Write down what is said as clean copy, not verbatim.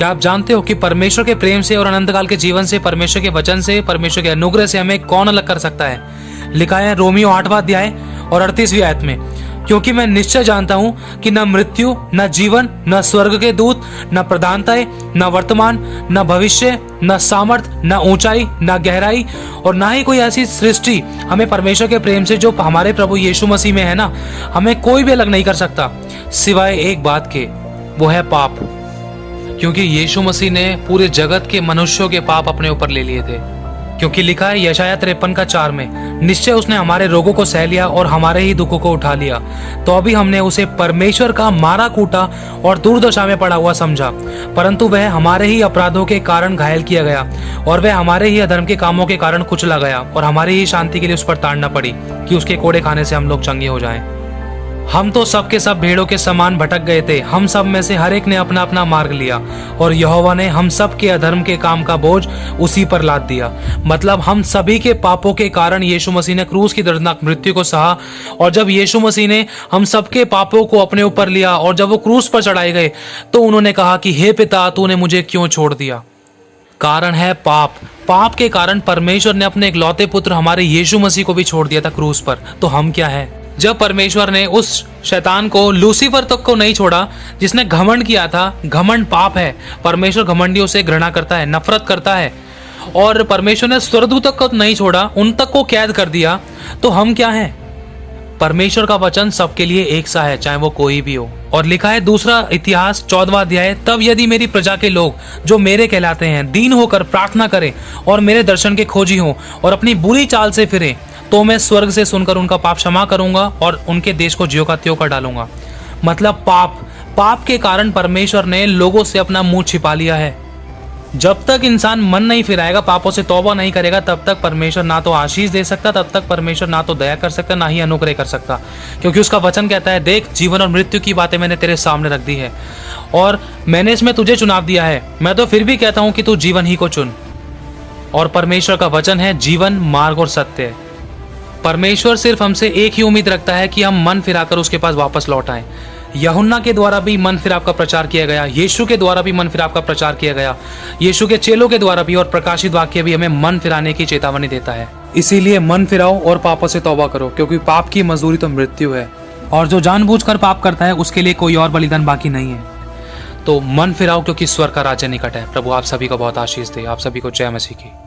क्या आप जानते हो कि परमेश्वर के प्रेम से और अनंतकाल के जीवन से, परमेश्वर के वचन से, परमेश्वर के अनुग्रह से हमें कौन अलग कर सकता है? लिखा है रोमियो 8वां अध्याय और 38वीं आयत में, क्योंकि मैं निश्चय जानता हूं कि न मृत्यु, न जीवन, न स्वर्ग के दूत, न प्रधानताएं, न वर्तमान, न भविष्य, न सामर्थ, न ऊंचाई, न गहराई और न ही कोई ऐसी सृष्टि हमें परमेश्वर के प्रेम से जो हमारे प्रभु यीशु मसीह में है ना, हमें कोई भी अलग नहीं कर सकता, सिवाय एक बात के, वो है पाप। क्योंकि यीशु मसीह ने पूरे जगत के मनुष्यों के पाप अपने ऊपर ले लिए थे। क्योंकि लिखा है यशायाह 53:4 में, निश्चय उसने हमारे रोगों को सह लिया और हमारे ही दुखों को उठा लिया। तो अभी हमने उसे परमेश्वर का मारा कूटा और दुर्दशा में पड़ा हुआ समझा, परंतु वह हमारे ही अपराधों के कारण घायल किया गया और वह हमारे ही अधर्म के कामों के कारण कुचला गया और हमारी ही शांति के लिए उस पर ताड़ना पड़ी कि उसके कोड़े खाने से हम लोग चंगे हो जाएं। हम तो सब के सब भेड़ों के समान भटक गए थे, हम सब में से हर एक ने अपना अपना मार्ग लिया और यहोवा ने हम सब के अधर्म के काम का बोझ उसी पर लाद दिया। मतलब हम सभी के पापों के कारण यीशु मसीह ने क्रूस की दर्दनाक मृत्यु को सहा, और जब यीशु मसीह ने हम सबके पापों को अपने ऊपर लिया और जब वो क्रूस पर चढ़ाए गए तो उन्होंने कहा कि हे पिता, तूने मुझे क्यों छोड़ दिया? कारण है पाप। पाप के कारण परमेश्वर ने अपने इकलौते पुत्र हमारे यीशु मसीह को भी छोड़ दिया था क्रूस पर। तो हम क्या है? जब परमेश्वर ने उस शैतान को, लूसीफर तक को नहीं छोड़ा जिसने घमंड किया था, घमंड पाप है, परमेश्वर घमंडियों से घृणा करता है, नफरत करता है, और परमेश्वर ने स्वर्गदूतों को नहीं छोड़ा, उन तक को कैद कर दिया, तो हम क्या हैं? परमेश्वर का वचन सबके लिए एक सा है, चाहे वो कोई भी हो। और लिखा है दूसरा इतिहास 14वां अध्याय, तब यदि मेरी प्रजा के लोग जो मेरे कहलाते हैं दीन होकर प्रार्थना करें और मेरे दर्शन के खोजी हों और अपनी बुरी चाल से फिरें, तो मैं स्वर्ग से सुनकर उनका पाप क्षमा करूंगा और उनके देश को ज्यों का त्यों कर डालूंगा। मतलब पाप के कारण परमेश्वर ने लोगों से अपना मुंह छिपा लिया है। जब तक इंसान मन नहीं फिराएगा, पापों से तौबा नहीं करेगा, तब तक परमेश्वर ना तो आशीष दे सकता, तब तक परमेश्वर ना तो दया कर सकता, ना ही अनुग्रह कर सकता। क्योंकि उसका वचन कहता है, देख जीवन और मृत्यु की बातें मैंने तेरे सामने रख दी है और मैंने इसमें तुझे चुनाव दिया है। मैं तो फिर भी कहता हूं कि तू जीवन ही को चुन। और परमेश्वर का वचन है जीवन, मार्ग और सत्य है। परमेश्वर सिर्फ हमसे एक ही उम्मीद रखता है कि हम मन फिराकर उसके पास वापस लौट आएं। यूहन्ना के द्वारा भी मन फिराव का प्रचार किया गया, यीशु के द्वारा भी मन फिराव का प्रचार किया गया, यीशु के चेलों के द्वारा भी, और प्रकाशित वाक्य भी हमें मन फिराने की चेतावनी देता है। इसीलिए मन फिराओ और पापों से तौबा करो, क्योंकि पाप की मजदूरी तो मृत्यु है, और जो जानबूझकर पाप करता है उसके लिए कोई और बलिदान बाकी नहीं है। तो मन फिराओ, क्योंकि स्वर्ग का राज्य निकट है। प्रभु आप सभी को बहुत आशीष दे। आप सभी को जय मसीह की।